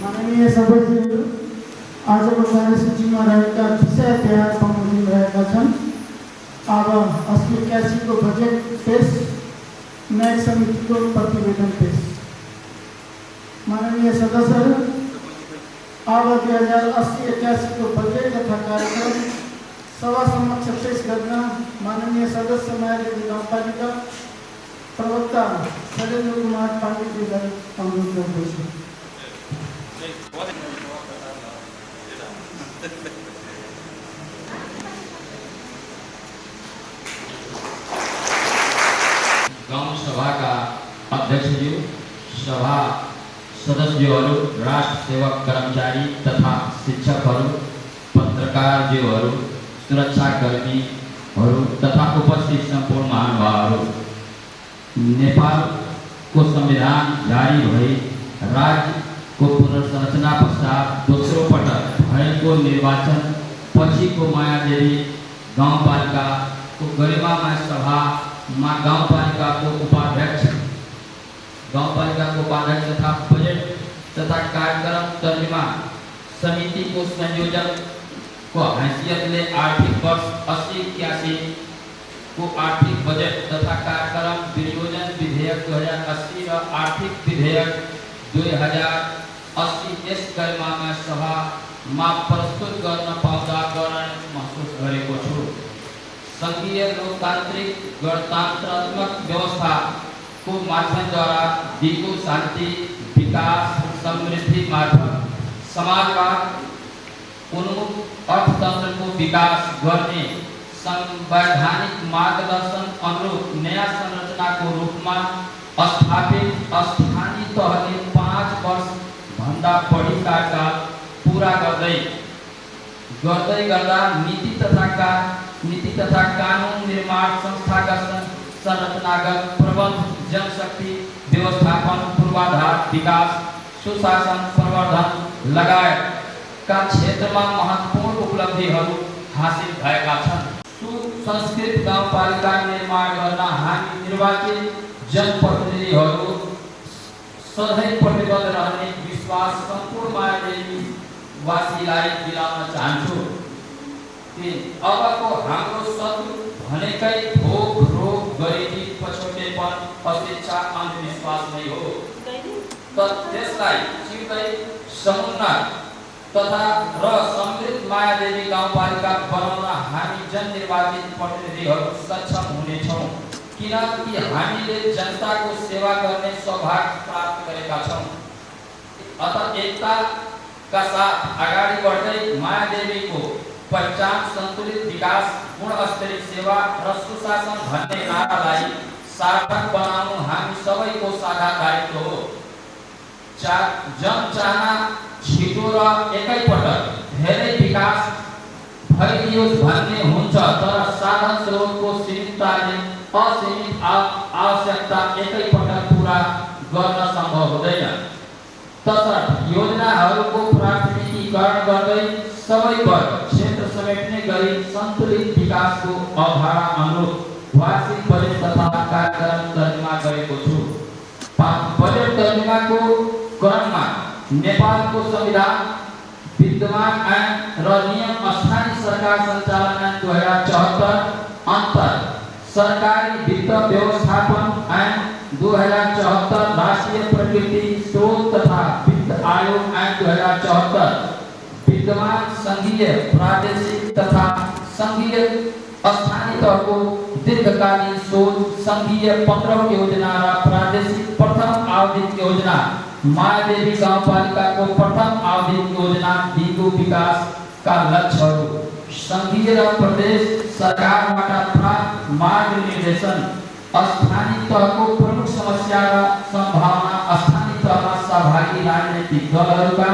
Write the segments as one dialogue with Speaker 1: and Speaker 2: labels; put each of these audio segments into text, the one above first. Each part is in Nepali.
Speaker 1: माननीय सदस्यहरू आजको कार्यसूचीमा रहेका विषय तयार बमोजिम रहेका छन्। अब 80-81 को बजेट पेश, न्याय समितिको प्रतिवेदन पेश। माननीय सदस्यहरू अब 2080-81 को बजेट तथा कार्यक्रम सभा समक्ष पेश गर्न माननीय सदस्य मायादेवी गाउँपालिका प्रवक्ता शैलेन्द्र कुमार पाण्डेजीलाई अनुरोध गर्दछु।
Speaker 2: गाउँ सभाका अध्यक्षज्यू, सभा सदस्यहरू, राष्ट्र सेवक कर्मचारी तथा शिक्षकहरू, पत्रकारज्यूहरू, सुरक्षाकर्मीहरू तथा उपस्थित सम्पूर्ण महानुभावहरू, नेपालको संविधान जारी भई राज्यको पुनर्संरचना पश्चात दोस्रो पटक भएको निर्वाचन पछिको मायादेवी गाउँपालिकाको गरिमामय सभामा गाउँपालिकाको उपाध्यक्ष तथा बजेट तथा कार्यक्रम तर्जुमा समितिको संयोजकको हैसियतले आर्थिक वर्ष 80-81 को आर्थिक बजेट तथा कार्यक्रम विनियोजन विधेयक 2080 र आर्थिक विधेयक 2080 यस गरिमामय सभामा प्रस्तुत गर्न पाउँदा गौरवान्वित महसुस गरेको छु। संघीय लोकतान्त्रिक गणतन्त्रात्मक व्यवस्थाको माध्यमद्वारा दिगो शान्ति, विकास, समृद्धि मार्फत समाजवाद उन्मुख अर्थतन्त्रको विकास गर्ने संवैधानिक मार्गदर्शन अनुरूप नयाँ संरचनाको रूपमा स्थापित स्थानीय तहले 5 वर्ष भन्दा बढी कार्यकाल पूरा गर्दै गर्दा नीति तथा कानून निर्माण, संस्थागत संरचनागत प्रबन्ध, जनशक्ति व्यवस्थापन, पूर्वाधार विकास, सुशासन प्रवर्धन लगायतका क्षेत्रमा महत्त्वपूर्ण उपलब्धिहरू हासिल भएका छन्। सुसंस्कृत गाउँपालिका निर्माण गर्न हामी निर्वाचित जनप्रतिनिधिहरू सधैँ प्रतिबद्ध रहने विश्वास सम्पूर्ण मायादेवी वासीलाई दिलाउन चाहन्छु। अबको हाम्रो शत्रु भनेकै भोक, रोग, गरिबी, पछौटेपन, अशिक्षा, अन्धविश्वास नै हो। त्यसलाई चिर्दै समुन्नत तथा समृद्ध मायादेवी गाउँपालिका बनाउन हामी जननिर्वाचित प्रतिनिधिहरू सक्षम हुनेछौँ, किनकि हामीले जनताको सेवा गर्ने सौभाग्य प्राप्त गरेका छौँ। अतः एकताका साथ अगाडि बढ्दै मायादेवीको पहिचान संतुलित विकास, गुणस्तरीय सेवा र सुशासन भन्ने नारालाई सार्थक बनाउनु हामी सबैको साझा दायित्व हो। जनचाहना छिटो र एकैपटक धेरै विकास भइदियोस् भन्ने हुन्छ, तर साधन स्रोतको सीमितताले असीमित आवश्यकता एकैपटक पूरा गर्न सम्भव हुँदैन। तसर्थ योजनाहरूको प्राथमिकीकरण गर्दै सबै वर्ग क्षेत्र समेट्ने गरी सन्तुलित विकासको अवधारणा अनुरूप वार्षिक बजेट तथा कार्यक्रम तर्जुमा गरेको छु। बजेट तर्जुमाको क्रममा नेपालको संविधान विद्यमान ऐन र नियम स्थानीय सरकार संचालन ऐन 2074 अंतर सरकारी वित्त व्यवस्थापन ऐन 2074 राष्ट्रीय प्रकृति स्रोत तथा वित्त आयोग ऐन 2074 विद्यमान संघीय प्रादेशिक तथा संघीय स्थानीय तह को दीर्घकालीन सोच संघीय 15 योजना र प्रादेशिक प्रथम आवधिक योजना मायादेवी गाउँपालिका को प्रथम आवधिक योजना दिगो विकास का लक्ष्यहरू संघीय र प्रदेश सरकारबाट प्राप्त मार्ग निर्देशन स्थानीय तह को प्रमुख समस्या र सम्भावना स्थानीय तहमा सहभागी राजनीतिक दलहरूका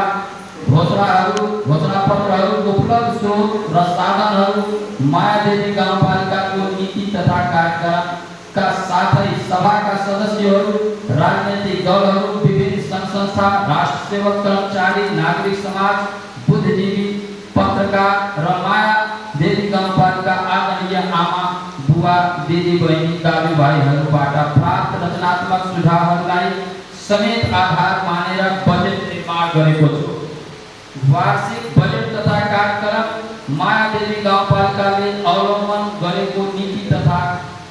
Speaker 2: घोषणापत्रहरू उपलब्ध स्रोत र साधनहरू मायादेवी गाउँपालिकाको नीति तथा कार्यक्रमका साथै सभाका सदस्यहरू राजनीतिक दलहरू विभिन्न संघ संस्था राष्ट्र सेवक कर्मचारी नागरिक समाज बुद्धिजीवी पत्रकार र मायादेवी गाउँपालिका आदरणीय आमा बुवा दिदी बहिनी दाजु भाइहरूबाट प्राप्त रचनात्मक सुझावहरूलाई समेत आधार मानेर बजेट निर्माण गरेको छु। वार्षिक बजेट तथा कार्यक्रम मायादेवी गाउँपालिकाले अवलम्बन गरेको नीति तथा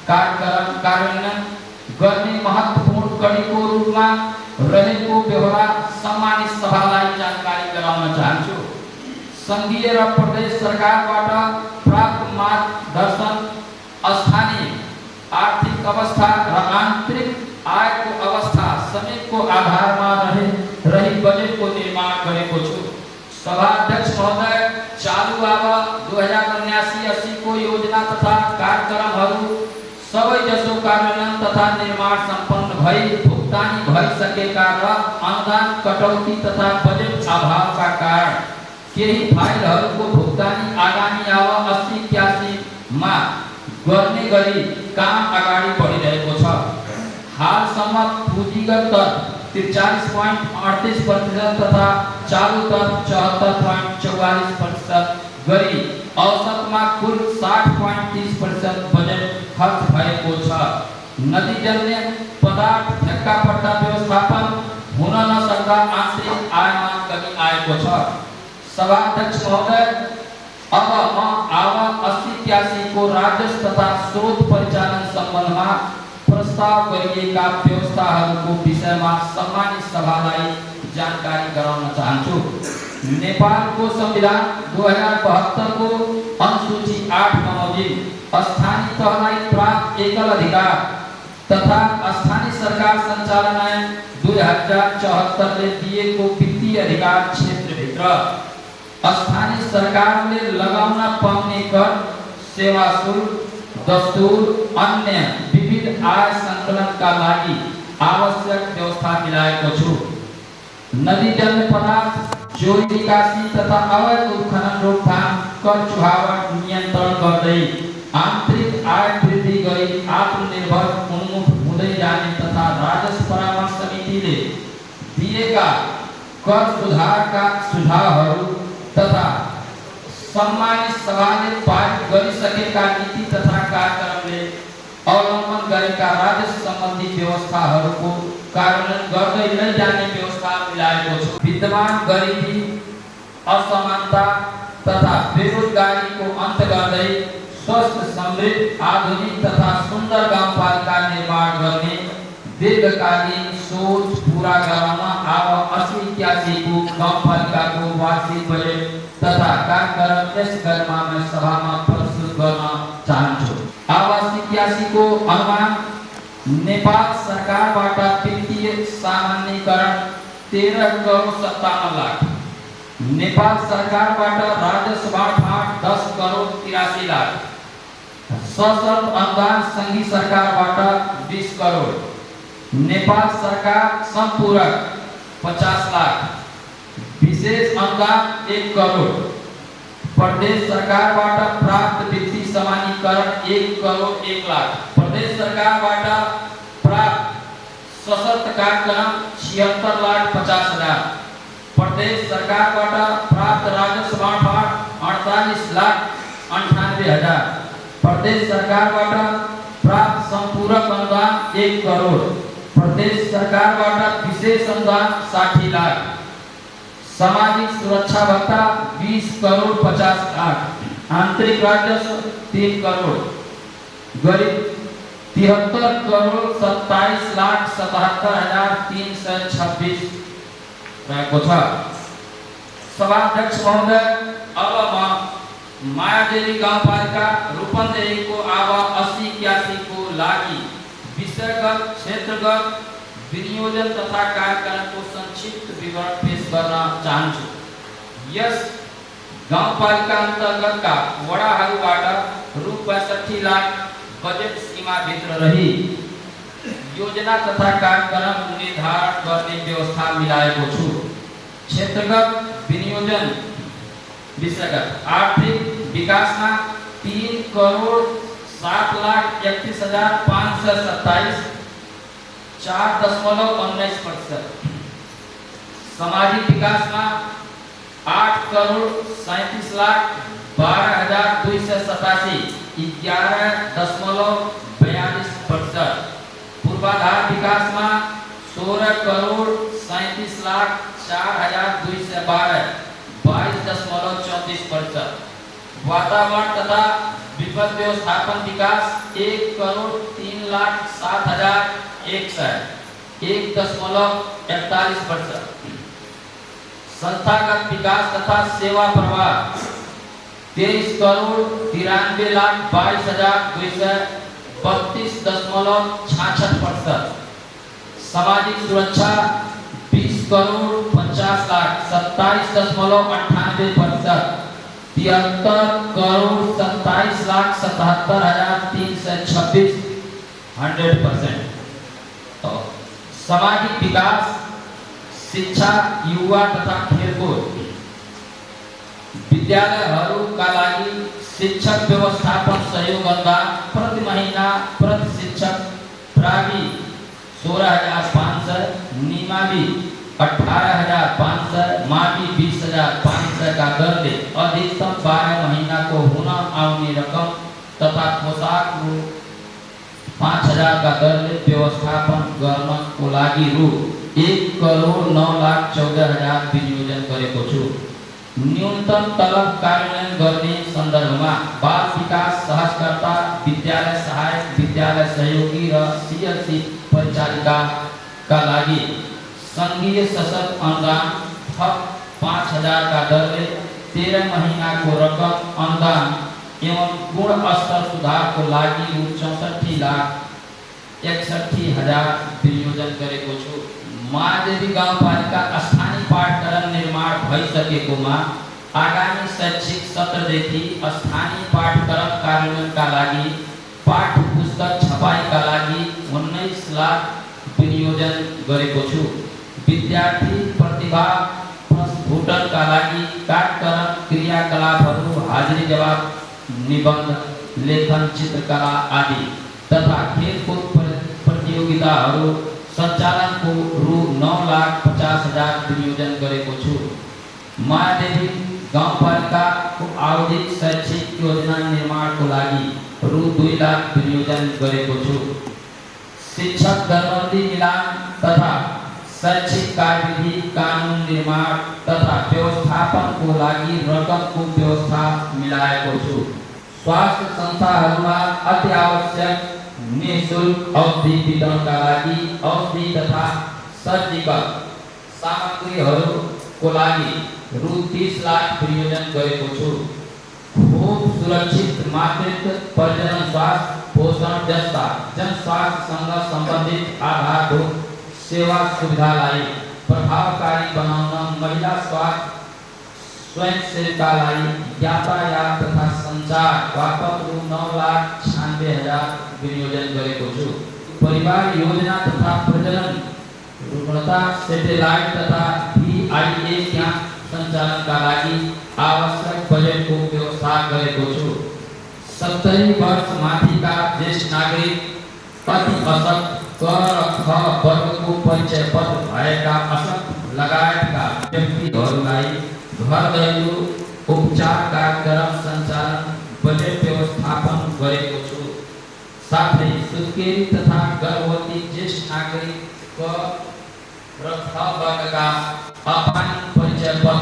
Speaker 2: कार्यक्रम कार्यान्वयन गर्ने महत्त्वपूर्ण कडीको रूपमा रहेको व्यवहार सम्मानित सभालाई जानकारी गराउन चाहन्छु। संघीय र प्रदेश सरकारबाट प्राप्त मार्गदर्शन स्थानीय आर्थिक अवस्था र आन्तरिक आयको अवस्था समेतको आधारमा रही बजेटको निर्माण गरेको छु। सभाध्यक्ष महोदय चालू आव 2079-80 को योजना तथा कार्यक्रमहरू सबै जसो कार्यान्वयन तथा निर्माण सम्पन्न भई भुक्तानी भइसकेका र अनुदान कटौती तथा बजेट अभावका कारण केही फाइलहरूको भुक्तानी आगामी आव 80-81 मा गर्ने गरी काम अगाडि बढिरहेको छ। हालसम्म पुँजीगत दर 43.38% तथा चालू दर 74.44% गरी औसतमा कुल 60.30% बजेट खर्च भएको छ। नतीजन्य पदार्थ ठेक्कापट्टा व्यवस्थापन हुन नसक्दा आंतरिक आयमा कमी आएको छ। सभाध्यक्ष महोदय अब म आव 80-81 को राजस्व तथा स्रोत परिचालन सम्बन्धमा प्रस्ताव गरिएका व्यवस्थाहरूको विषयमा सम्मानित सभालाई जानकारी गराउन चाहन्छु। नेपालको संविधान 2072 को अनुसूची 8 बमोजिम स्थानीय तहलाई प्राप्त एकल अधिकार तथा स्थानीय सरकार संचालन ऐन 2074 ले दिएको वित्तीय अधिकार क्षेत्रभित्र स्थानीय सरकारले लगाउन पाउने कर, सेवा शुल्क, दस्तुर, अन्य विविध आय संकलनका लागि आवश्यक व्यवस्था मिलाएको छु। नदीजन्य पदार्थ चोरी निकासी तथा अवैध उत्खनन रोकथाम कर चुहावट नियन्त्रण गर्दै आन्तरिक आय वृद्धि गरी आत्मनिर्भर उन्मुख हुँदै जाने तथा राजस्व परामर्श समितिले दिएका कर सुधारका सुझावहरू तथा सम्मानित सभाले पारित गरिसकेका नीति तथा कार्यक्रमले अवलम्बन गरेका राजस्व सम्बन्धी व्यवस्थाहरूको कार्यान्वयन गर्दै लैजाने व्यवस्था मिलाएको छु। विद्यमान गरिबी असमानता तथा बेरोजगारीको अन्त गर्दै स्वस्थ समृद्ध आधुनिक तथा सुन्दर गाउँपालिका निर्माण गर्ने दीर्घकालीन सोच पूरा गराउन आव 80-81 को गाउँपालिकाको वार्षिक बजेट तथा कार्यक्रम यस गरिमामय सभामा प्रस्तुत गर्न चाहन्छु। आव 80-81 को अनुमान नेपाल सरकारबाट वित्तीय सामान्यीकरण 13 करोड 57 लाख, नेपाल सरकारबाट राजस्व बाँडफाँड 10 करोड 83 लाख, सशर्त अनुदान संघीय सरकारबाट 20 करोड, नेपाल सरकार संपूरक 50 लाख, विशेष अनुदान 1 करोड, प्रदेश सरकारबाट प्राप्त वित्तीय सामान्यीकरण 1 करोड 1 लाख, प्रदेश सरकारबाट प्राप्त सशर्त कार्यक्रम 76 लाख 50 हजार, प्रदेश सरकारबाट प्राप्त राजस्व बाँडफाँड 48 लाख 98 हजार, प्रदेश सरकारबाट प्राप्त संपूरक अनुदान 1 करोड, प्रदेश सरकारबाट विशेष अनुदान 60 लाख, सामाजिक सुरक्षा भत्ता 20 करोड़ 50 लाख, आंतरिक राजस्व 3 करोड़, गरीब 73 करोड़ 27 लाख 77 हजार 326 रहेको छ। सभाध्यक्ष महोदय, अब मायादेवी गाउँपालिका रूपन्देहीको आवास 8081 को लागि विषयगत क्षेत्रगत विनियोजन तथा कार्यक्रमको संक्षिप्त विवरण पेश गर्न चाहन्छु। यस गाउँपालिका अन्तर्गतका वडाहरूबाट रु 65 लाख बजेट सीमा भित्र रही योजना तथा कार्यक्रम निर्धारण गर्ने व्यवस्था मिलाएको छु। क्षेत्रगत विनियोजन विषयगत आर्थिक विकासमा 3 करोड़ 7 लाख 31 हजार 527 4.19%, सामाजिक विकासमा 8 करोड़ 37 लाख 12 हजार 287 11.42%, पूर्वाधार विकासमा 16 करोड़ 37 लाख 4 हजार 212 22.34%, वातावरण तथा विपद व्यवस्थापन विकास 1 करोड़ 3 लाख 7 हजार 1.41%, संस्थागत विकास तथा सेवा प्रवाह 23 करोड़ 93 लाख 22 हजार 232.66%, सामाजिक सुरक्षा 20 करोड़ 50 लाख 27.98%, 73 करोड़ 27 लाख 77 हजार 326 100%। तो सामाजिक विकास, शिक्षा, युवा तथा खेलकूद विद्यालयहरूका लागि शिक्षक व्यवस्थापन सहयोग अनुदान प्रति महीना प्रति शिक्षक प्रावि 16,500, निमावि 18,500, मावि 20,500 का दरले अधिकतम 12 महीना को हुन आउने रकम तथा पोशाक रु 5,000 का दरले व्यवस्थापन गर्नको लागि रु 1 करोड़ 9 लाख 14 हजार विनियोजन गरेको छु। न्यूनतम तलब कार्यान्वयन गर्ने सन्दर्भमा बाल विकास सहजकर्ता, विद्यालय सहायक, विद्यालय सहयोगी र सीएलसी परिचालिकाका लागि संघीय सशक्त अनुदान थप 5,000 का दरले 13 महीना को रकम अनुदान एवं गुणस्तर सुधार को लागि रु 64 लाख 61 हजार विनियोजन गरेको छु। मायादेवी गाउँपालिका स्थानीय पाठ्यक्रम निर्माण भइसकेकोमा आगामी शैक्षिक सत्रदेखि स्थानीय पाठ्यक्रम कार्यान्वयनका लागि पाठ्य पुस्तक छपाईका लागि 19 लाख विनियोजन गरेको छु। विद्यार्थी प्रतिभा प्रस्फुटनका लागि कार्यक्रम क्रियाकलापहरू हाजिरी जवाब, निबन्ध, लेखन, चित्रकला आदि तथा खेलकूद प्रतियोगिताहरू सञ्चालनको रु 9 लाख 50 हजार विनियोजन गरेको छु। मायादेवी गाउँपालिकाको आवधिक शैक्षिक योजना निर्माणको लागि रु 2 लाख विनियोजन गरेको छु। शिक्षक दरबन्दी मिलान तथा शैक्षिक कार्यविधि कानुन निर्माण तथा व्यवस्थापनको लागि रकमको व्यवस्था मिलाएको छु। स्वास्थ्य संस्थाहरूमा अति आवश्यक निःशुल्क औषधि वितरणका लागि औषधि तथा सर्जिकल सामग्रीहरूको लागि रु 30 लाख विनियोजन गरेको छु। खोप, सुरक्षित मातृत्व, प्रजनन स्वास्थ्य, पोषण जस्ता जनस्वास्थ्यसँग सम्बन्धित आधारभूत सेवा सुविधालाई प्रभावकारी बनाउन महिला स्वास्थ्य स्वयंसेवकालाई यातायात तथा संचार बापत रु 9 लाख 96 हजार विनियोजन गरेको छु। परिवार योजना तथा प्रजनन रुग्णता सेटेलाइट तथा VIA क्याम्प सञ्चालनका लागि आवश्यक बजेटको व्यवस्था गरेको छु। 70 वर्ष माथिका ज्येष्ठ नागरिक अति अशक्त क र ख वर्गको परिचय पत्र भएका अशक्त लगायतका व्यक्तिहरूलाई घर दैलो उपचार कार्यक्रम सञ्चालन बजेट व्यवस्थापन गरेको छु। साथै सुत्केरी तथा गर्भवती ज्येष्ठ नागरिक क र ख वर्गका अपाङ्ग परिचय पत्र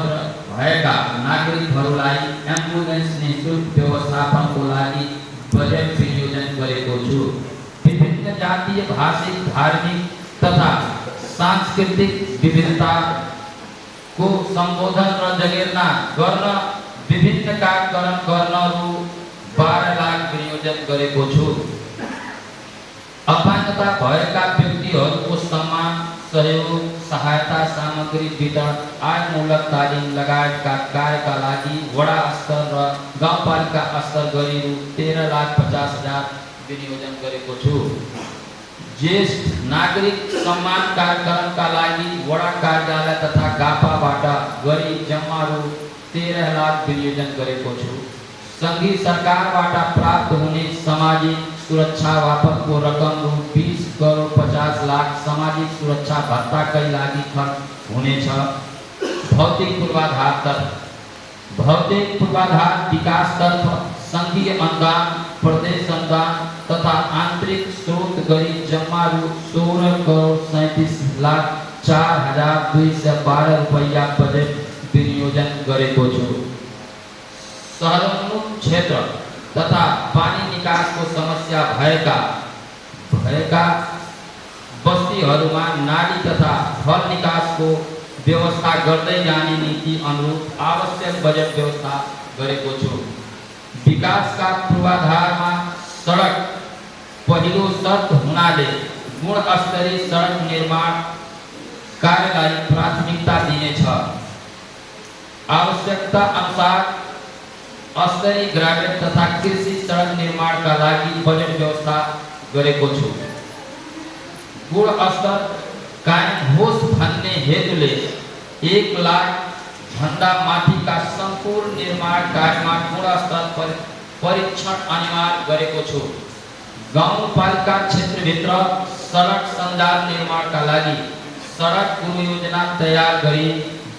Speaker 2: भएका नागरिकहरूलाई एम्बुलेन्स निःशुल्क व्यवस्थापनको लागि बजेट विनियोजन गरेको छु। विभिन्न जातीय, भाषिक, धार्मिक तथा सांस्कृतिक विविधताको सम्बोधन र जगेर्ना गर्न विभिन्न कार्यक्रम गर्न रु 12 लाख विनियोजन गरेको छु। अपाङ्गता भएका व्यक्तिहरूको सम्मान, सहयोग, सहायता सामग्री वितरण, आयमूलक तालिम लगायतका कार्यका लागि वडा स्तर र गाउँपालिका स्तर गरी रु 13,50,000 विनियोजन गरेको छु। ज्येष्ठ नागरिक सम्मान कार्यक्रमका लागि वडा कार्यालय तथा गापाबाट गरी जम्मा रु 13 लाख विनियोजन गरेको छु। सङ्घीय सरकारबाट प्राप्त हुने सामाजिक सुरक्षा वापतको रकम रु 20,50,00,000 सामाजिक सुरक्षा भत्ताकै लागि खर्च हुनेछ। भौतिक पूर्वाधार विकासतर्फ सङ्घीय अनुदान, प्रदेश अनुदान तथा आन्तरिक स्रोत गरी जम्मा रु 16,37,04,212 रुपैयाँ बजेट विनियोजन गरेको छु। शहरोन्मुख क्षेत्र तथा पानी निकासको समस्या भएका बस्तीहरूमा नाली तथा फल निकासको व्यवस्था गर्दै जाने नीति अनुरूप आवश्यक बजेट व्यवस्था गरेको छु। विकासका पूर्वाधारमा सडक पहिलो शर्त हुनाले गुणस्तरीय सडक निर्माण कार्यलाई प्राथमिकता दिनेछ। आवश्यकता अनुसार स्तरीय ग्रामीण तथा कृषि सडक निर्माणका लागि बजेट व्यवस्था गरेको छु। गुणस्तर कायम होस् भन्ने हेतुले 1 लाख भन्दा माथिका सम्पूर्ण निर्माण कार्यमा गुणस्तर परीक्षण अनिवार्य गरेको छु। गाउँपालिका क्षेत्रभित्र सडक सञ्जाल निर्माणका लागि सडक पूर्व योजना तयार गरी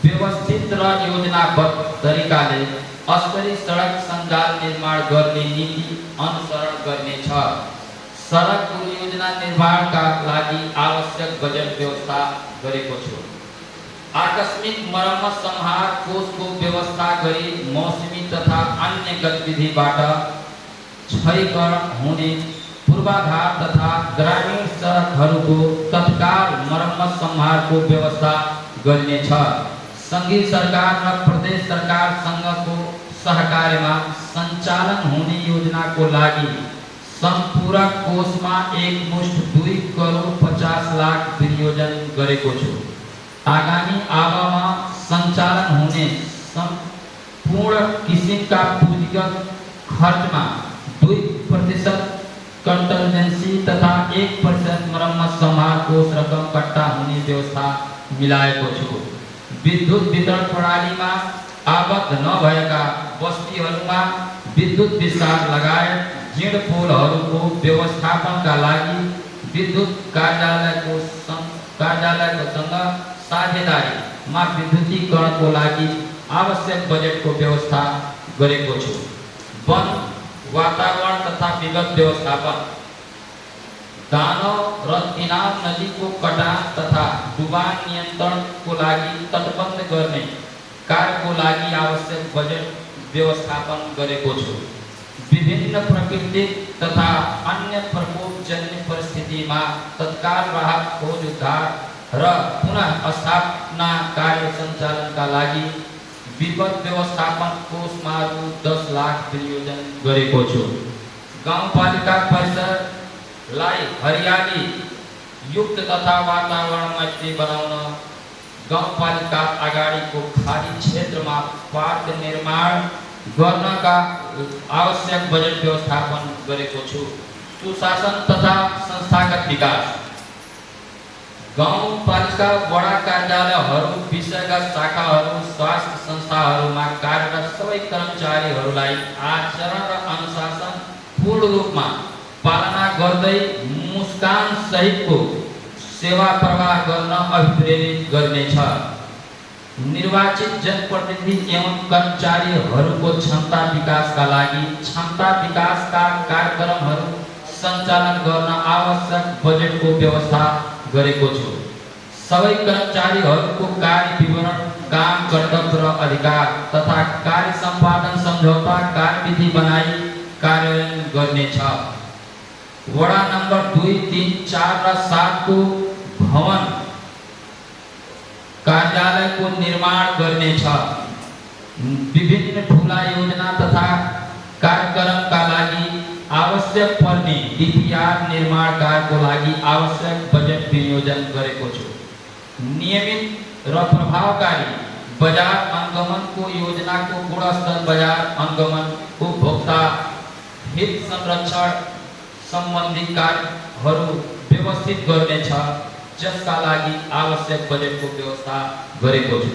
Speaker 2: व्यवस्थित र योजनाबद्ध तरिकाले स्तरीय सडक सञ्जाल निर्माण गर्ने नीति अनुसरण गर्नेछ। सडक पूर्व योजना निर्माणका लागि आवश्यक बजेट व्यवस्था गरेको छु। आकस्मिक मरम्मत संहार कोषको व्यवस्था गरी मौसमी तथा अन्य गतिविधिबाट क्षयीकरण हुने पूर्वाधार तथा ग्रामीण सडकहरूको तत्काल मरम्मत संहारको व्यवस्था गरिनेछ। सङ्घीय सरकार र प्रदेश सरकारसँगको सहकार्यमा सञ्चालन हुने योजनाको लागि सम्पूरक कोषमा एकमुष्ट 2,50,00,000 विनियोजन गरेको छु। आगामी आवमा सञ्चालन हुने सम्पूर्ण किसिमका पुँजीगत खर्चमा 2% कन्टिजेन्सी तथा 1% मरम्मत संहार कोष रकम कट्टा हुने व्यवस्था मिलाएको छु। विद्युत वितरण प्रणालीमा आबद्ध नभएका बस्तीहरूमा विद्युत विस्तार लगायत जीर्ण पोलहरूको व्यवस्थापनका लागि विद्युत कार्यालयकोसँग साझेदारीमा विद्युतीकरणको लागि आवश्यक बजेटको व्यवस्था गरेको छु। वन, वातावरण तथा विगत व्यवस्थापन, दानो र इनाम नदीको कटान तथा डुबान नियन्त्रणको लागि तटबन्ध गर्ने कार्यको लागि आवश्यक बजेट व्यवस्थापन गरेको छु। विभिन्न प्राकृतिक तथा अन्य प्रकोपजन्य परिस्थितिमा तत्काल राहत, खोज, उद्धार र पुनः स्थापना कार्य सञ्चालनका लागि विपद व्यवस्थापन कोषमा रु 10 लाख विनियोजन गरेको छु। गाउँपालिका परिसरलाई हरियाली युक्त तथा वातावरण मैत्री बनाउन गाउँपालिका अगाडिको खाली क्षेत्रमा पार्क निर्माण गर्नका आवश्यक बजेट व्यवस्थापन गरेको छु। सुशासन तथा संस्थागत विकास, गाउँपालिका वडा कार्यालयहरू, विषयगत शाखाहरू, स्वास्थ्य संस्थाहरूमा कार्यरत सबै कर्मचारीहरूलाई आचरण र अनुशासन पूर्ण रूपमा पालना गर्दै मुस्कान सहितको सेवा प्रवाह गर्न अभिप्रेरित गर्नेछ। निर्वाचित जनप्रतिनिधि एवं कर्मचारीहरूको क्षमता विकासका लागि क्षमता विकासका कार्यक्रमहरू सञ्चालन गर्न आवश्यक बजेटको व्यवस्था गरेको छु। सबै कर्मचारीहरूको कार्य विवरण काम कर्तव्य र अधिकार तथा कार्य सम्पादन सम्झौता कार्यविधि बनाई कार्यान्वयन गर्नेछ। वडा नम्बर 2, 3, 4 र 7 को भवन कार्यालयको निर्माण गर्नेछ। विभिन्न ठूला योजना तथा कार्यक्रमका लागि आवश्यक पर्ने डीपीआर निर्माण कार्यको लागि आवश्यक बजेट विनियोजन गरेको छु। नियमित र प्रभावकारी बजार अनुगमनको योजनाको गुणस्तर बजार अनुगमन उपभोक्ता हित संरक्षण सम्बन्धी कार्यहरू व्यवस्थित गर्नेछ, जसका लागि आवश्यक बजेटको व्यवस्था गरेको छु।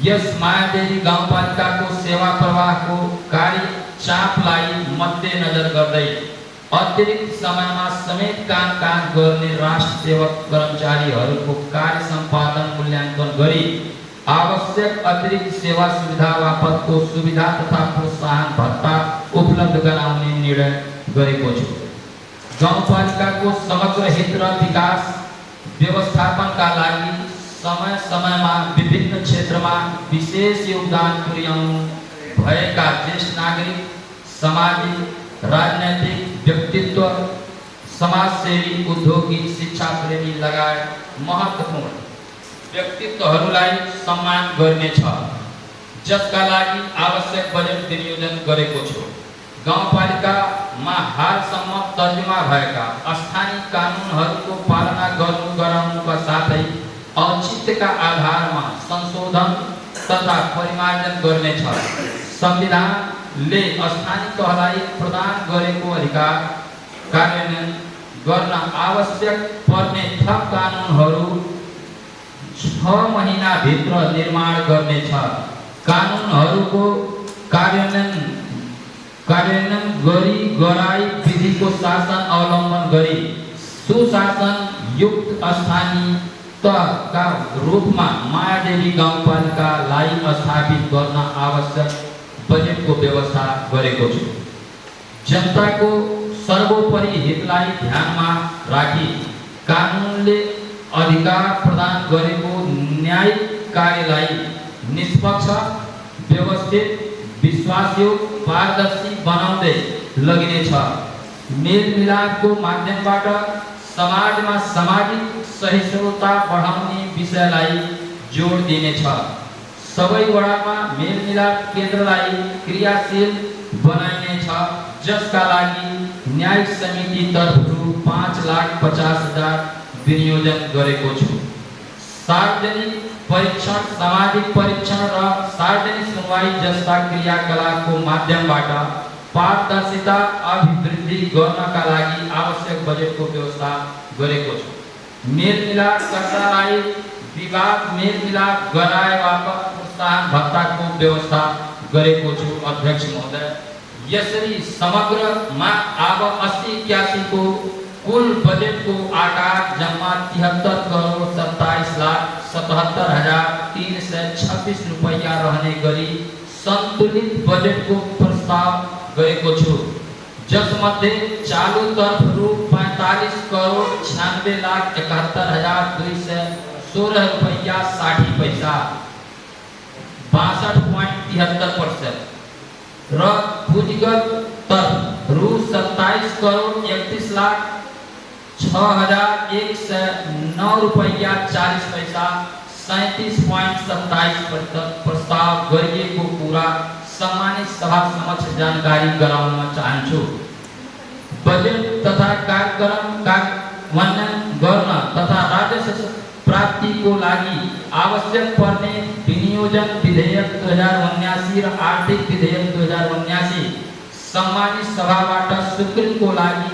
Speaker 2: यस मायादेवी गाउँपालिकाको सेवा प्रवाहको कार्य चापलाई मध्यनजर गर्दै अतिरिक्त समयमा समेत काम गर्ने राष्ट्र सेवक कर्मचारीहरूको कार्य सम्पादन मूल्याङ्कन गरी आवश्यक अतिरिक्त सेवा सुविधा बापतको सुविधा तथा प्रोत्साहन भत्ता उपलब्ध गराउने निर्णय गरेको छु। गाउँपालिकाको समग्र हित र विकास व्यवस्थापनका लागि समय समयमा विभिन्न क्षेत्रमा विशेष योगदान पुर्याउनु भएका ज्येष्ठ नागरिक, सामाजिक, राजनैतिक व्यक्तित्व, समाजसेवी, औद्योगिक, शिक्षा प्रेमी लगायत महत्त्वपूर्ण व्यक्तित्वहरूलाई सम्मान गर्नेछ, जसका लागि आवश्यक बजेट विनियोजन गरेको छु। गाउँपालिकामा हालसम्म तर्जुमा भएका स्थानीय कानुनहरूको पालना गराउनुका साथै औचित्यका आधारमा संशोधन तथा परिमार्जन गर्नेछ। संविधानले स्थानीय तहलाई प्रदान गरेको अधिकार कार्यान्वयन गर्न आवश्यक पर्ने थप कानुनहरू 6 महिनाभित्र निर्माण गर्नेछ। कानुनहरूको कार्यान्वयन गरी गराई विधिको शासन अवलम्बन गरी सुशासन युक्त स्थानीय तहका रूपमा मायादेवी गाउँपालिकालाई स्थापित गर्न आवश्यक बजेटको व्यवस्था गरेको छु। जनताको सर्वोपरि हितलाई ध्यानमा राखी कानुनले अधिकार प्रदान गरेको न्यायिक कार्यलाई निष्पक्ष, व्यवस्थित, विश्वासयोग्य, पारदर्शी बनाउँदै लगिनेछ। मेलमिलापको माध्यमबाट समाजमा सामाजिक सहिष्णुता बढाउने विषयलाई जोड दिनेछ। सबै वडामा मेलमिलाप केन्द्रलाई क्रियाशील बनाइनेछ, जसका लागि न्याय समिति तर्फबाट 5,50,000 विनियोजन गरेको छु। सार्वजनिक परीक्षण, सामाजिक परीक्षण र सार्वजनिक सुनवाई जस्ता क्रियाकलापको माध्यमबाट पारदर्शिता अभिवृद्धि गर्नका लागि आवश्यक बजेटको व्यवस्था गरेको छु। मेलमिलापकर्तालाई विवाद मेलमिलाप गराए बापत प्रोत्साहन भत्ताको व्यवस्था गरेको छु। अध्यक्ष महोदय, यसरी समग्रमा अब 80-81 को कुल बजेटको आकार जम्मा 73,27,77,326 रुपैयाँ रहने गरी सन्तुलित बजेटको प्रस्ताव गरेको छु, जसमध्ये चालू तर्फ रु 45,96,71,216 रुपैयाँ 60 पैसा 62.73% र पूंजीगत तर्फ रु 27,31,06,109 रुपैयाँ 40 पैसा 37.27% प्रस्ताव गरिएको कुरा सम्मानित सभा समक्ष जानकारी गराउन चाहन्छु। बजेट तथा कार्यक्रम कार्यान्वयन गर्न तथा राजस्व प्राप्तिको लागि आवश्यक पर्ने विनियोजन विधेयक 2079 र आर्थिक विधेयक 2079 सम्मानित सभाबाट स्वीकृतिको लागि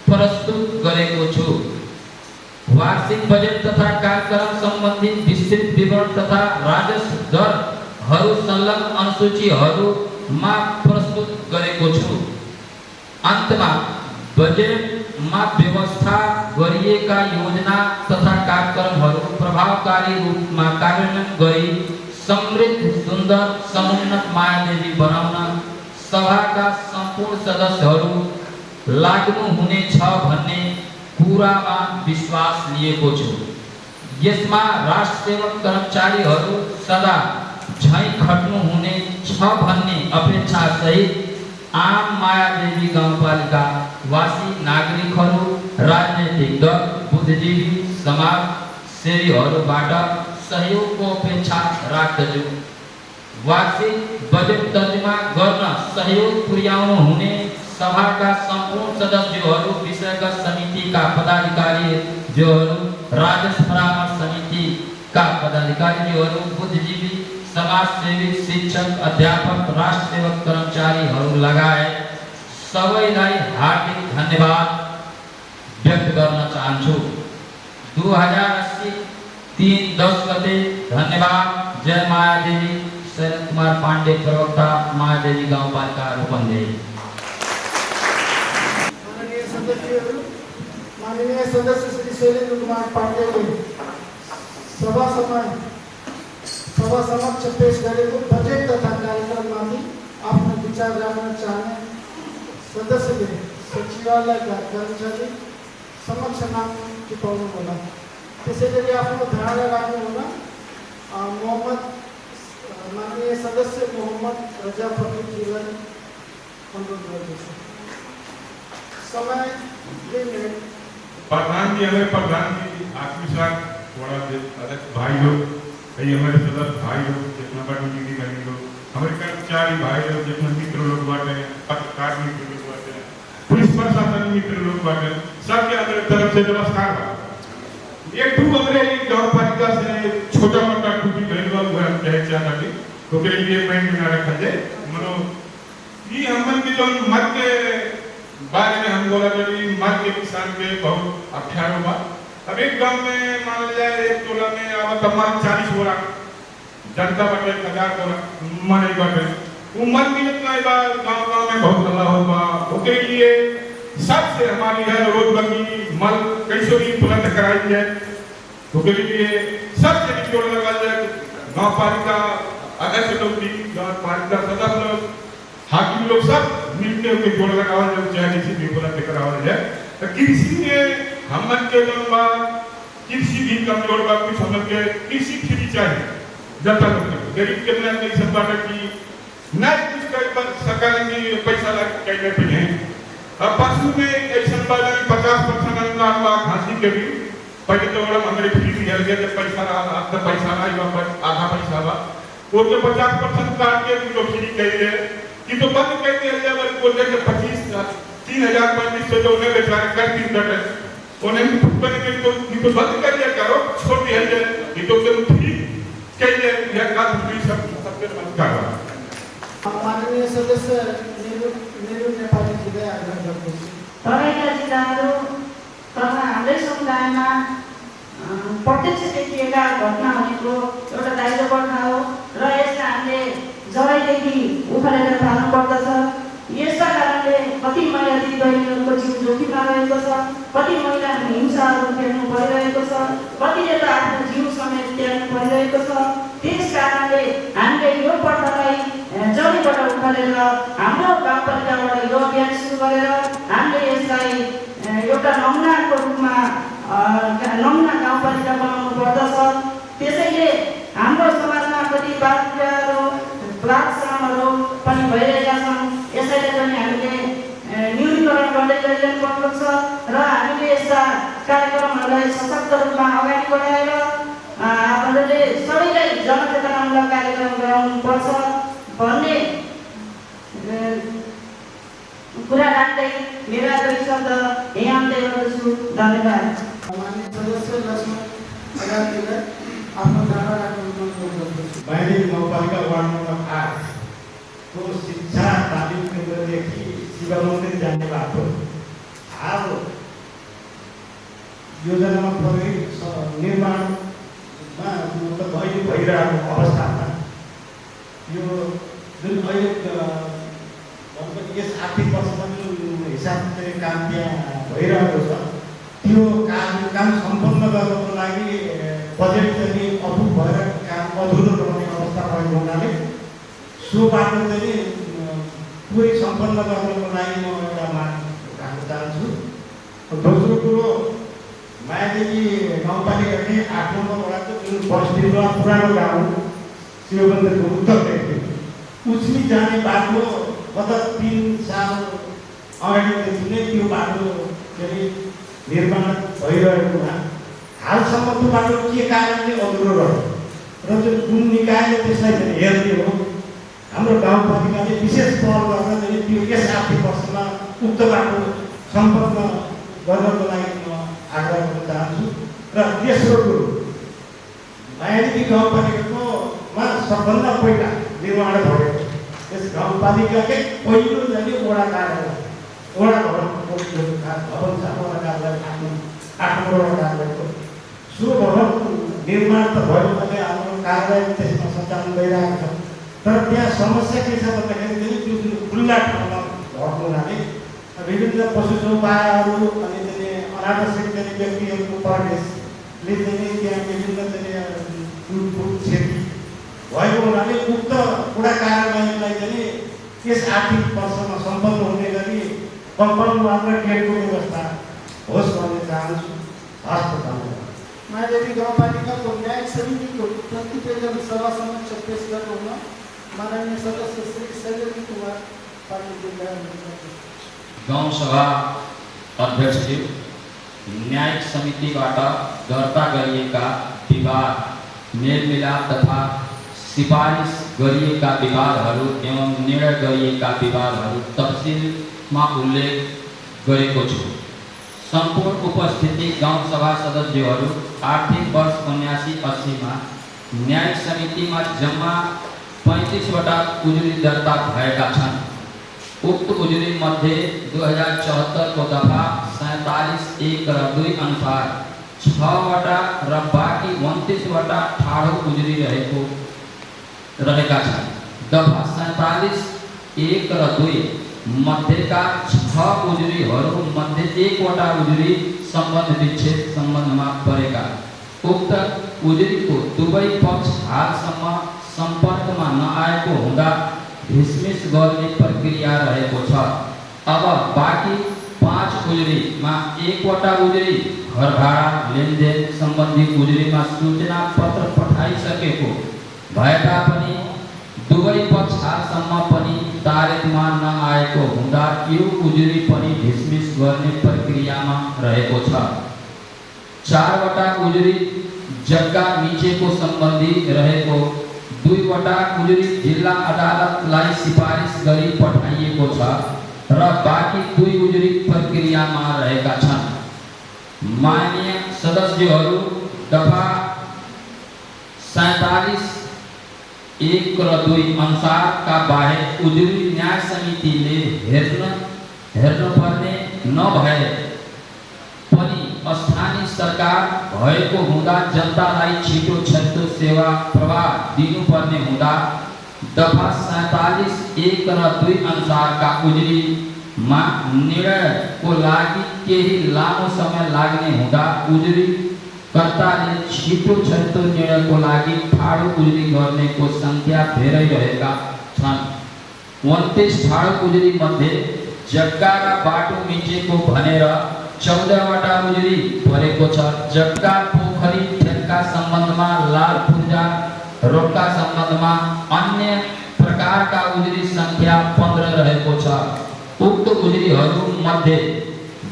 Speaker 2: प्रस्तुत गरेको छु। वार्षिक बजेट तथा कार्यक्रम सम्बन्धी विस्तृत विवरण तथा राजस्व दरहरू संलग्न अनुसूचीहरूमा प्रस्तुत गरेको छु। अन्तमा बजेटमा व्यवस्था गरिएका योजना तथा कार्यक्रमहरू प्रभावकारी रूपमा कार्यान्वयन गरी समृद्ध, सुन्दर, समुन्नत मायादेवी बनाउन सभाका सम्पूर्ण सदस्यहरू लाग्नु हुनेछ भन्ने कुरामा विश्वास लिएको छु। यसमा राष्ट्र सेवक कर्मचारीहरू सदा झैँ खट्नु हुने छ भन्ने अपेक्षा सहित आम मायादेवी गाउँपालिका वासी नागरिकहरू, राजनैतिक दल, बुद्धिजीवी समाज सेवीहरूबाट सहयोगको अपेक्षा राख्दछु। वार्षिक बजेट तर्जुमा गर्न सहयोग पुर्याउनु हुने सभाका सम्पूर्ण सदस्यहरू, विषयगत समितिका पदाधिकारीज्यूहरू, राजस्व परामर्श समितिका पदाधिकारीज्यूहरू, बुद्धिजीवी समाजसेवी, शिक्षक, अध्यापक, राष्ट्र सेवक, कर्मचारीहरू लगायत सबैलाई हार्दिक धन्यवाद व्यक्त गर्न चाहन्छु। 2080 3/10 गते धन्यवाद। जय मायादेवी। शरद कुमार पांडे, प्रवक्ता, मायादेवी गाउँपालिका रूपन्देही।
Speaker 1: माननीय सदस्य श्री शैलेन्द्र कुमार पांडेले सभा समक्ष पेश गरेको बजेट तथा कार्यक्रममाथि आफ्नो विचार राख्न चाहने सदस्यले सचिवालयका कर्मचारी समक्ष नाम टिपाउनु होला। त्यसैगरी आफ्नो धारणा राख्नु होला। माननीय सदस्य मोहम्मद रजा फकीरजीलाई अनुरोध गर्दछु। समय 2 मिनट।
Speaker 3: प्रधान जी, हमें प्रधान जी आपके साथ थोड़ा अध्यक्ष भाई लोग, हमारे सदस्य भाई लोग, जितना बड़ी दीदी बहनी लोग, हमारे कर्मचारी भाई लोग, जितना मित्र लोग बाटे, पत्रकार मित्र लोग बाटे, पुलिस प्रशासन मित्र लोग बाटे, सबके हमारे तरफ से नमस्कार। एक टू हमारे गाँव पालिका से छोटा मोटा टूटी बहन लोग चाहते तो के लिए मैं ना रखा जाए। मनो ये हमन के जो मत के बारे में हम बोला जब मत के किसान के बहुत अठारो बात। अब एक गांव में मान लिया एक टोला में अब तमाम 40 बोरा जनता बटे 1000 बोरा मने बटे वो मत भी इतना बार गांव में बहुत हल्ला होगा। उसके लिए सबसे हमारी है रोजगारी मल कैसे भी उपलब्ध कराई जाए। उसके लिए सबसे जोड़ लगा जाए। गाँव पालिका अध्यक्ष लोग भी, गाँव पालिका सदस्य लोग, हाकिम लोग सब मिलकर के जोड़ लगावा जाए, चाहे किसी भी उपलब्ध करावा जाए। तो कृषि में हम मन के लंबा कृषि भी कमजोर बा, कुछ हम के कृषि फ्री चाहिए जनता लोग गरीब के लिए नहीं सब बात की नहीं कुछ कर सरकार ने पैसा लगा कहने पे हैं। अब पशु में ऐसा बात है 50% अनुदान बा घासी के भी पहले तो बड़ा हमारे फ्री दिया गया जब पैसा रहा अब तो पैसा नहीं वापस आधा पैसा बा वो तो 50% काट के लोग फ्री कह रहे कि तो बंद कर दिया जाए। बोल रहे 30,000-3500 जो उन्हें बेचारे कर दी डटे उन्हें बंद कर तो बंद कर दिया करो, छोड़ दिया जाए। ये तो तुम फ्री कह दिया या का फ्री सब सबके बंद करो।
Speaker 1: माननीय सदस्य नेहरू नेपाली जी आग्रह गर्दछु।
Speaker 4: तराईका जिल्लाहरू तथा हाम्रै समुदायमा प्रत्यक्ष देखिएका घटनाहरूको एउटा दायित्व बढ्न हो र यसलाई हामीले जबैदेखि उखालेर थाल्नु पर्दछ। यसका कारणले कति महिला दिदीबहिनीहरूको जीव जोखिममा रहेको छ, कति महिलाहरू हिंसाहरू फेर्नु परिरहेको छ, कतिले त आफ्नो जीव समेत त्याग्नु परिरहेको छ। त्यस कारणले हामीले यो पटलाई जमीबाट उखालेर हाम्रो गाउँपालिकाबाट यो अभियान सुरु गरेर हामीले यसलाई एउटा नमुनाको रूपमा नमुना गाउँपालिका बनाउनु पर्दछ। त्यसैले हाम्रो समाजमा कति बाध्यहरू बलात्कारहरू पनि भइरहेका छन्। यसैले पनि हामीले न्यूनीकरण गर्दै गइरहनुपर्छ र हामीले यस्ता कार्यक्रमहरूलाई सशक्त रूपमा अगाडि बढाएर हामीले सबैलाई जनचेतनामूलक कार्यक्रम गराउनुपर्छ भन्ने कुरा राख्दै मेरा 2 शब्द यहाँ अन्त्य गर्दछु। धन्यवाद।
Speaker 1: माननीय सदस्य लक्ष्मण अगाडीलाई आफ्नो धारणा राख्न अनुरोध गर्दछु।
Speaker 5: मैले गाउँपालिका वार्ड नम्बर 8 को शिक्षा तालिम केन्द्रदेखि शिव मन्दिर जाने बाटो हाल योजनामा निर्माणमा मतलब अहिले भइरहेको अवस्थामा यो जुन अहिले यस आर्थिक वर्षमा जुन हिसाबले काम त्यहाँ भइरहेको छ त्यो काम सम्पन्न गर्नको लागि बजेट चाहिँ अपुग भएर काम अधुरो रहने अवस्था भएको हुनाले सो बाटो चाहिँ पुरै सम्पन्न गर्नको लागि म एउटा माग राख्न चाहन्छु। दोस्रो कुरो मायादेवी गाउँपालिकाले 8 नम्बर वडाको जुन बस्तीमा पुरानो गाउँ शिवमन्दिरको उत्तरदेखि उछिनी जाने बाटो गत 3 साल अगाडिदेखि नै त्यो बाटो के अरे निर्माण भइरहेकोमा हालसम्म त्यो बाटो के कारणले अधुरो रह्यो र जुन कुन निकायले त्यसलाई हेर्ने हो हाम्रो गाउँपालिकाले विशेष पहल गर्न चाहिँ त्यो यस आर्थिक वर्षमा उक्त बाटो सम्पन्न गर्नको लागि म आग्रह गर्न चाहन्छु। र तेस्रो कुरो मायादेवी गाउँपालिकाकोमा सबभन्दा पहिला निर्माण भएको यस गाउँपालिकाकै पहिलो चाहिँ वडा कार्यालय वडा भवनको भवन छ वडा कार्यालय आफ्नो वडा कार्यालयको सो भवन निर्माण त भयो भने हाम्रो कार्यालय त्यसमा सञ्चालन भइरहेको छ। तर त्यहाँ समस्या के छ भन्दाखेरि चाहिँ त्यो जुन खुल्ला ठाउँमा भएको हुनाले विभिन्न पशु चौपायाहरू अनि चाहिँ अनावश्यक चाहिँ व्यक्तिहरूको प्रवेशले चाहिँ त्यहाँ विभिन्न चाहिँ टुटफुट क्षति भएको हुनाले उक्त वडा कार्यालयलाई चाहिँ यस आर्थिक वर्षमा सम्पन्न हुने गरी कम्पाउन्ड वाल र गेटको व्यवस्था होस् भन्ने चाहन्छु। हस्त धन्यवाद।
Speaker 1: मायादेवी गाउँपालिकाको न्यायिक समितिको प्रतिवेदन सभा समक्ष पेश गर्नुहुन माननीय सदस्य श्री शैलेन्द्र कुमार पाटिलज्यूलाई अनुरोध गर्छु।
Speaker 2: गाउँ सभा अध्यक्षज्यू, न्यायिक समितिबाट दर्ता गरिएका विवाद, मेलमिलाप तथा सिफारिस गरिएका विवादहरू एवं निर्णय गरिएका विवादहरू तफसिलमा उल्लेख गरेको छु। सम्पूर्ण उपस्थिति गाउँ सभा सदस्यहरू आर्थिक वर्ष 79-80 मा न्यायिक समितिमा जम्मा 35 वटा उजुरी दर्ता भएका छन्। उक्त उजुरी मध्ये 2074 को दफा 47(1) र 2 अनुसार 6 वटा र बाँकी 29 वटा ठाडो उजुरी रहेका छन्। दफा 47(1) र 2 मध्येका 6 उजुरीहरू मध्ये 1 वटा उजुरी सम्बन्ध विच्छेद सम्बन्धमा परेका। उक्त उजुरीको दुवै पक्ष हालसम्म सम्पर्कमा नआएको हुँदा ढिसमिस गर्ने प्रक्रिया रहेको छ। अब बाँकी 5 उजुरीमा 1 वटा उजुरी घर भाडा लेनदेन सम्बन्धी उजुरीमा सूचना पत्र पठाइसकेको भए तापनि दुवै पक्ष हालसम्म पनि तारिखमा नआएको हुँदा यो उजुरी पनि ढिसमिस गर्ने प्रक्रियामा रहेको छ। 4 वटा उजुरी जग्गा मिचेको सम्बन्धी रहेको, 2 वटा उजुरी जिल्ला अदालतलाई सिफारिस गरी पठाइएको छ र बाँकी 2 उजुरी प्रक्रियामा रहेका छन्। माननीय सदस्यहरू, दफा 47(1) र 2 अनुसारका बाहेक उजुरी न्याय समितिले हेर्नुपर्ने नभए पनि स्थानीय सरकार भएको हुँदा जनतालाई छिटो सेवा प्रवाह दिनुपर्ने हुँदा दफा 47(1) र 2 अनुसारका उजुरीमा निर्णयको लागि केही लामो समय लाग्ने हुँदा उजुरी कर्ताले छिटो निर्णयको लागि ठाडो उजुरी गर्नेको संख्या धेरै रहेका छन्। 29 ठाडो उजुरी मध्ये जग्गा र बाटो मिचेको भनेर 14 वटा उजुरी परेको छ। जग्गा, पोखरी, ठेक्का सम्बन्धमा, लाल पूर्जा रोक्का सम्बन्धमा अन्य प्रकारका उजुरी संख्या 15 रहेको छ। उक्त उजुरीहरू मध्ये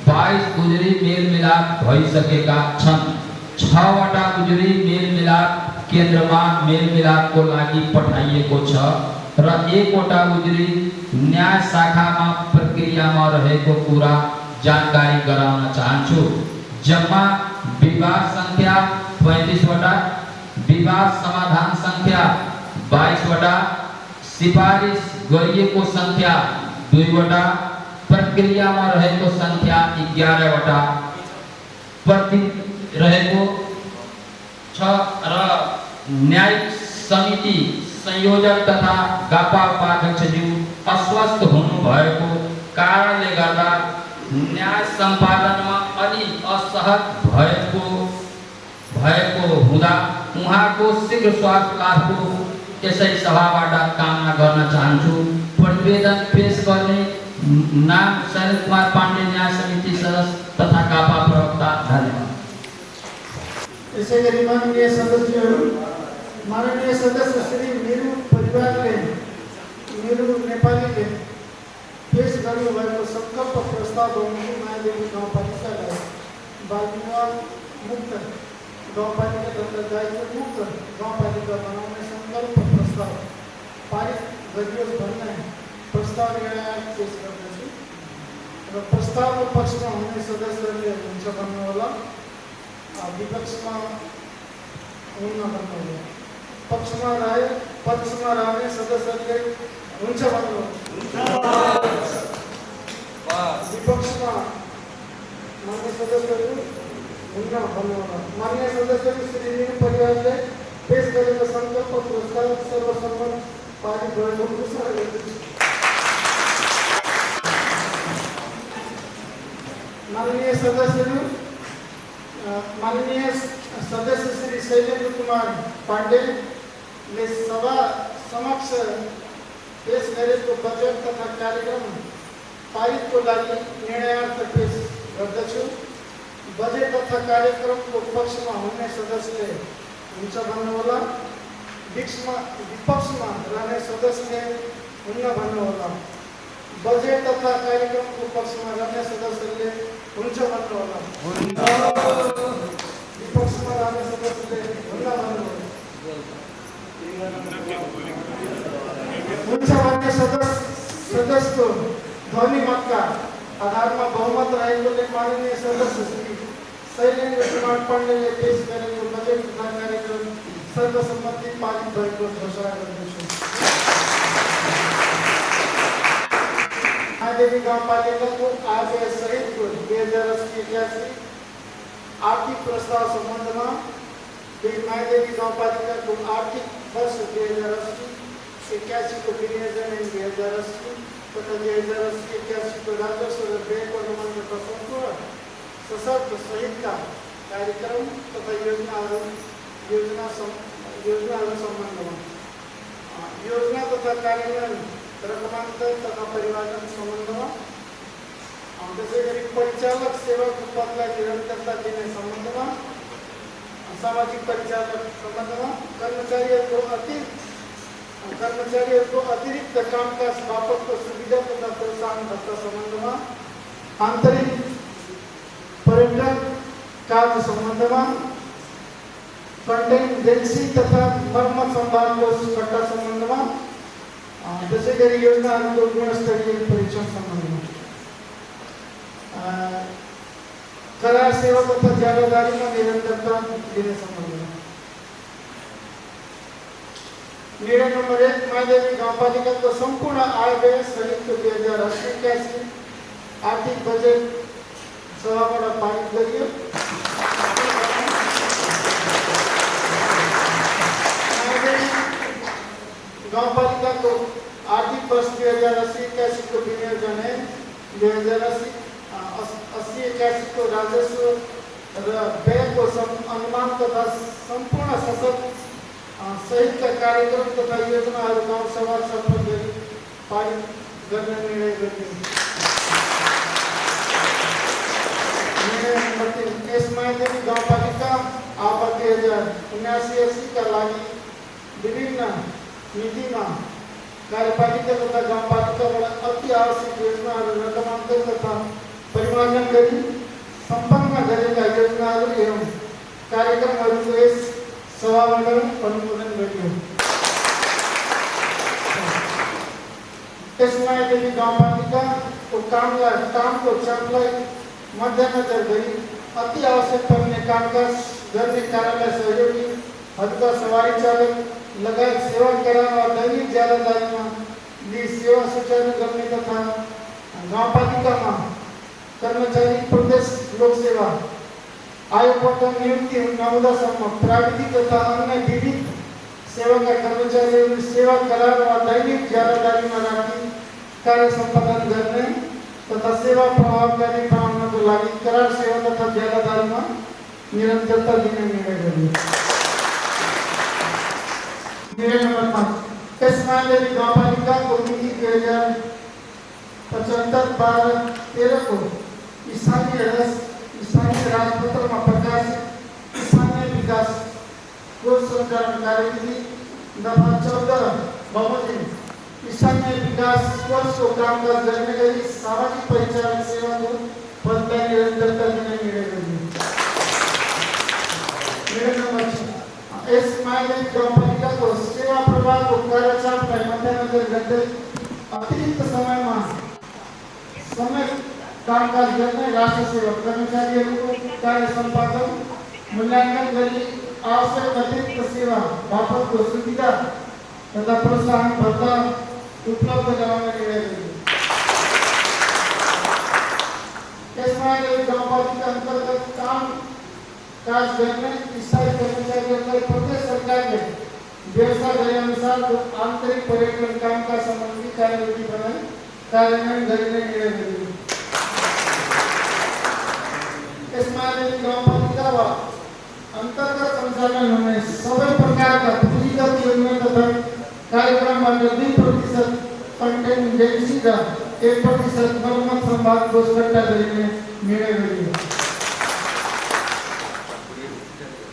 Speaker 2: 22 उजुरी मेलमिलाप भइसकेका छन्। 6 वटा उजुरी मेलमिलाप केन्द्रमा मेलमिलापको लागि पठाइएको छ र 1 वटा उजुरी न्याय शाखामा प्रक्रियामा रहेको कुरा जानकारी गराउन चाहन्छु। जम्मा विवाद संख्या 35 वटा, विवाद समाधान संख्या 22 वटा, सिफारिस गरिएको संख्या 2 वटा, प्रक्रियामा रहेको संख्या 11 वटा प्रति रहेको छ र न्यायिक समिति संयोजक तथा गापा उपाध्यक्षज्यू अस्वस्थ हुनुभएको कारणले गर्दा न्याय सम्पादनमा अलि असहज भएको हुँदा उहाँको शीघ्र स्वास्थ्य लाभको यसै सभाबाट कामना गर्न चाहन्छु। प्रतिवेदन पेश गर्ने नाम शैलेन्द्र कुमार पाण्डे, न्याय समिति सदस्य तथा गापा प्रवक्ता। धन्यवाद।
Speaker 1: यसै गरी माननीय सदस्यहरू, माननीय सदस्य श्री मेरू परिवारले मेरू नेपालीले पेश गर्नुभएको संकल्प प्रस्ताव अनुसार मायादेवी गाउँपालिकालाई बाल विवाह मुक्त गाउँपालिका तथा दायित्व मुक्त गाउँपालिका बनाउने संकल्प प्रस्ताव पारित गरियोस् भन्ने प्रस्ताव यहाँ पेश गर्दछु र प्रस्तावको पक्षमा हुने सदस्यहरूले हुन्छ भन्नुहोला, विपक्षमा हुन्न भन्नुहोला। पक्षमा रहने सदस्यहरूले हुन्छ भन्नुहोला, विपक्षमा मान्य सदस्यहरू हुन्न भन्नुहोला। मान्य सदस्यहरू श्री मेरू परिवारले पेश गरेको संकल्प प्रस्ताव सर्वसम्मत पारित भएको घोषणा गर्दछु। माननीय सदस्य श्री शैलेन्द्र कुमार पाण्डेले सभा समक्ष पेश गरेको बजेट तथा कार्यक्रम पारितको लागि निर्णयार्थ पेश गर्दछु। बजेट तथा कार्यक्रमको पक्षमा हुने सदस्यले हुन्छ भन्नुहोला, विपक्षमा रहने सदस्यले हुन्न भन्नुहोला। बजेट तथा कार्यक्रमको पक्षमा रहने सदस्यले हुन्छ भन्नुहोला, विपक्षमा रहने सदस्यले हुन्न भन्नुहोला। हुन्छ भन्ने सदस्यको ध्वनि मतका आधारमा बहुमत रहेकोले माननीय सदस्य श्री शैलेन्द्र कुमार पाण्डेले पेश गरेको बजेट तथा कार्यक्रम सर्वसम्मति पारित भएको घोषणा गर्दछु। मायादेवी गाउँपालिकाको आय सहितको 2080-81 आर्थिक प्रस्ताव सम्बन्धमा मायादेवी गाउँपालिकाको आर्थिक वर्ष 2080-81 को विनियोजन 2080 तथा 2080-81 को राजस्व र व्ययको अनुमान तथा सम्पूर्ण सशक्त सहितका कार्यक्रम तथा योजनाहरू सम्बन्धमा योजना तथा कार्यान्वयन रकमान्तर तथा परिवर्तन सम्बन्धमा, त्यसै गरी परिचालक सेवाको पदलाई निरन्तरता दिने सम्बन्धमा, सामाजिक परिचालक सम्बन्धमा, कर्मचारीहरूको अतिरिक्त कामकाज बापतको सुविधा तथा प्रोत्साहन भत्ता सम्बन्धमा, आन्तरिक पर्यटन कार्य सम्बन्धमा, कन्टेन्जेन्सी तथा मर्मत सम्भालको घट्टा सम्बन्धमा, त्यसै गरी योजनाहरूको गुणस्तरीय परीक्षण सम्बन्धमा, करार सेवा तथा ज्यादादारीमा निरन्तरता दिने सम्बन्धमा। निर्णय नम्बर 1 मायादेवी गाउँपालिकाको सम्पूर्ण आय व्यय सहितको 2080-81 आर्थिक बजेट सभाबाट पारित गरियो। गाउँपालिकाको आर्थिक वर्ष 2080-81 को विनियोजन 2080-81 को राजस्व र व्ययको अनुमान तथा सम्पूर्ण सशक्त सहितका कार्यक्रम तथा योजनाहरू गाउँसभा छलफल गरी पारित गर्ने निर्णय गरियो। निर्णय नम्बर 3 यस मायादेवी गाउँपालिका आफत 2079-80 का लागि विभिन्न नीतिमा कार्यपालिका तथा गाउँपालिकाबाट अति आवश्यक योजनाहरू रकमान्तर तथा परिमार्जन गरी सम्पन्न गरेका योजनाहरू एवं कार्यक्रमहरूको यस सभाबाट अनुमोदन गरियो। यस मायादेवी गाउँपालिकाको कामको चापलाई मध्यनजर गरी अति आवश्यक पर्ने कामकाज गर्ने कार्यालय सहयोगी हदका सवारी चालक लगायत सेवा करार व दैनिक ज्यादादारीमा सेवा सुचारू गर्ने तथा गाउँपालिकामा कर्मचारी प्रदेश लोकसेवा आयोगबाट नियुक्ति नहुँदासम्म प्राविधिक तथा अन्य विविध सेवाका कर्मचारीहरू सेवा करार वा दैनिक ज्यादादारीमा राखी कार्य सम्पादन गर्ने तथा सेवा प्रभावकारी बनाउनको लागि करार सेवा तथा ज्यादादारीमा निरन्तरता दिने निर्णय गरियो। निर्णय नम्बर 5 यस मायादेवी गाउँपालिकाको मिति 2075-12-13 को स्थानीय राजपत्रमा प्रकाशित स्थानीय विकास कोष सञ्चालन कार्यविधि दफा 14 बमोजिम स्थानीय विकास कोषको कामकाज गर्ने गरी सामाजिक परिचालन सेवाको पदलाई निरन्तरता दिन निर्णय गरियो। निर्णय नम्बर 6 यस माइलेज गाउँपालिकाको सेवा प्रवाहको कार्यचापलाई मध्यनजर गर्दै अतिरिक्त समयमा समय कामकाज गर्ने राष्ट्र सेवा कर्मचारीहरूको कार्य सम्पादन मूल्याङ्कन गरी आवश्यक अतिरिक्त सेवा बापतको सुविधा तथा प्रोत्साहन भत्ता उपलब्ध गराउने निर्णय गरियो। यसमा गाउँपालिका अन्तर्गत काम काज गर्ने स्थायी कर्मचारीहरूलाई प्रदेश सरकारले व्यवस्था गरे अनुसार आन्तरिक पर्यटन कामका सम्बन्धी कार्यविधि बनाई कार्यान्वयन गरिने निर्णय गरियो। यसमा गाउँपालिका वा अन्तर्गत सञ्चालन हुने सबै प्रकारका पुँजीगत योजना तथा कार्यक्रमबाट 2% कन्टेन्जेन्सी र 1% मर्मत सम्भाग कोष दर्ता गरिने निर्णय गरियो।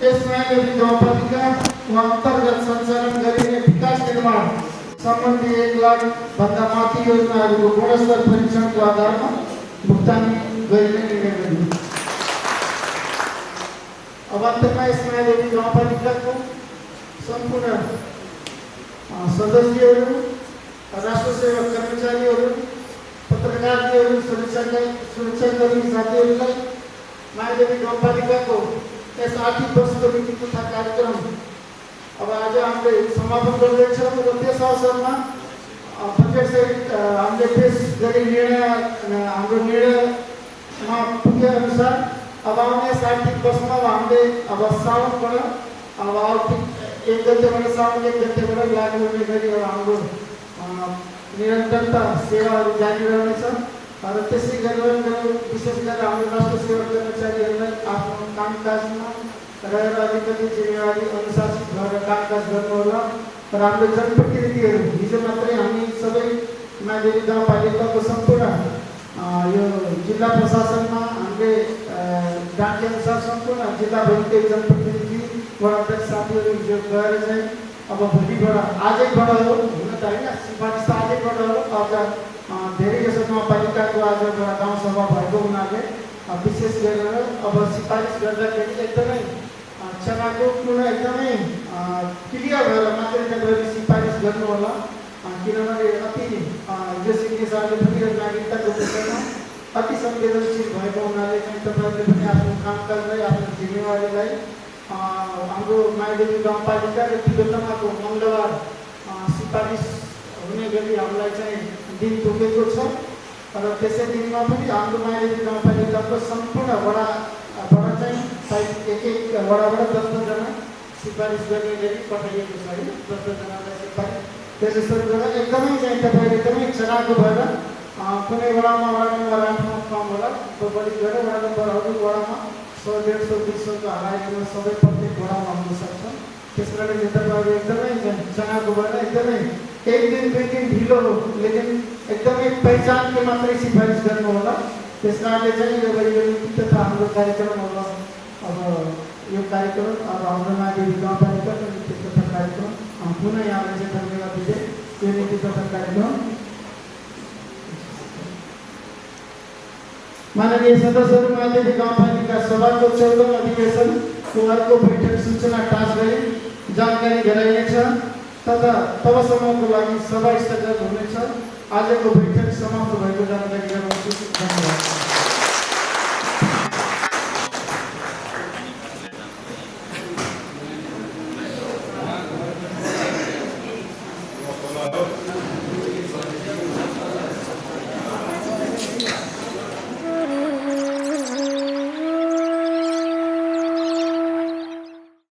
Speaker 1: यसमा गाउँपालिका वा अन्तर्गत सञ्चालन गरिने विकास निर्माण सम्बन्धी 1 लाख भन्दा माथि योजनाहरूको गुणस्तर परीक्षणको आधारमा भुक्तानी गरिने निर्णय गरियो। अब अंतमा यसमा गाउँपालिकाको सम्पूर्ण सदस्यहरू, राष्ट्र सेवा कर्मचारीहरू, पत्रकारहरू, सुरक्षाकर्मी साथीहरूलाई मायादेवी गाउँपालिकाको यस आर्थिक वर्षको नीति तथा कार्यक्रम अब आज हामीले समापन गर्दैछौँ र त्यस अवसरमा बजेट सहित हामीले पेश गरी हाम्रो निर्णयमा पुगे अनुसार अब आउने आर्थिक वर्षमा हामीले अब साउनबाट अब आर्थिक 1 गतेबाट साउन 1 गतेबाट लागू हुने गरी अब हाम्रो निरन्तरता सेवाहरू जारी रहनेछ र त्यसै गरेर विशेष गरेर हाम्रो राष्ट्र सेवा कर्मचारीहरूलाई आफ्नो कामकाजमा रहेर अलिकति जिम्मेवारी अनुशासित भएर कामकाज गर्नुहोला र हाम्रो जनप्रतिनिधिहरू हिजो मात्रै हामी सबै मायादेवी गाउँपालिकाको सम्पूर्ण यो जिल्ला प्रशासनमा हामीले डाके अनुसार सम्पूर्ण जिल्लाभरिकै जनप्रतिनिधि वडाध्यक्ष साथीहरू हिजो गएर चाहिँ अब भोलिबाट आजैबाट हो हुन त होइन सिफारिस त आजैबाट हो। अब धेरै जसो गाउँपालिकाको आज गाउँसभा भएको हुनाले विशेष गरेर अब सिफारिस गर्दाखेरि एकदमै क्षमाको पूर्ण एकदमै क्लियर भएर मात्रै तपाईँले सिफारिस गर्नुहोला किनभने अति यो सिग्नेचरले पनि यो नागरिकताको विषयमा अति संवेदनशील भएको हुनाले चाहिँ तपाईँले पनि आफ्नो कामकाजलाई आफ्नो जिम्मेवारीलाई हाम्रो मायादेवी गाउँपालिका र तिब्बतमाको मङ्गलबार सिफारिस हुने गरी हामीलाई चाहिँ दिन तोकेको छ र त्यसै दिनमा पनि हाम्रो मायादेवी गाउँपालिकाको सम्पूर्ण वडाबाट चाहिँ एक वडाबाट 10 जना सिफारिस गर्ने गरी पठाइएको छ होइन। 10 जनालाई सिफारिस त्यसरी गरेर एकदमै चाहिँ तपाईले एकदमै चलाको भएर कुनै वडामा वडा नम्बर 8 मा कम होला त्यो बढी गरेर वडा नम्बर अरु वडामा 100 150 200 को हाराइदिन सबै प्रत्येक वडामा हुन सक्छ। त्यसकारणले तपाईहरु एकदमै चलाको भएर एकदमै एक दिन दुई दिन ढिलो हो लेकिन एकदमै पहिचान के मात्रै सिफारिस गर्नु होला। त्यसकारणले चाहिँ यो नीति तथा हाम्रो कार्यक्रम होला। अब यो कार्यक्रम अब हाम्रो मायादेवी गाउँपालिकाको नीति तथा कार्यक्रम पुनः यहाँलाई चाहिँ धन्यवाद दिँदै यो नीति तथा कार्यक्रम माननीय सदस्यहरू मायादेवी गाउँपालिका सभाको 14औं अधिवेशनको अर्को बैठक सूचना टाँस गरी जानकारी गराइनेछ तथा तबसम्मको लागि सभा स्थगित हुनेछ। आजको बैठक समाप्त भएको जानकारी गराउँछु। धन्यवाद।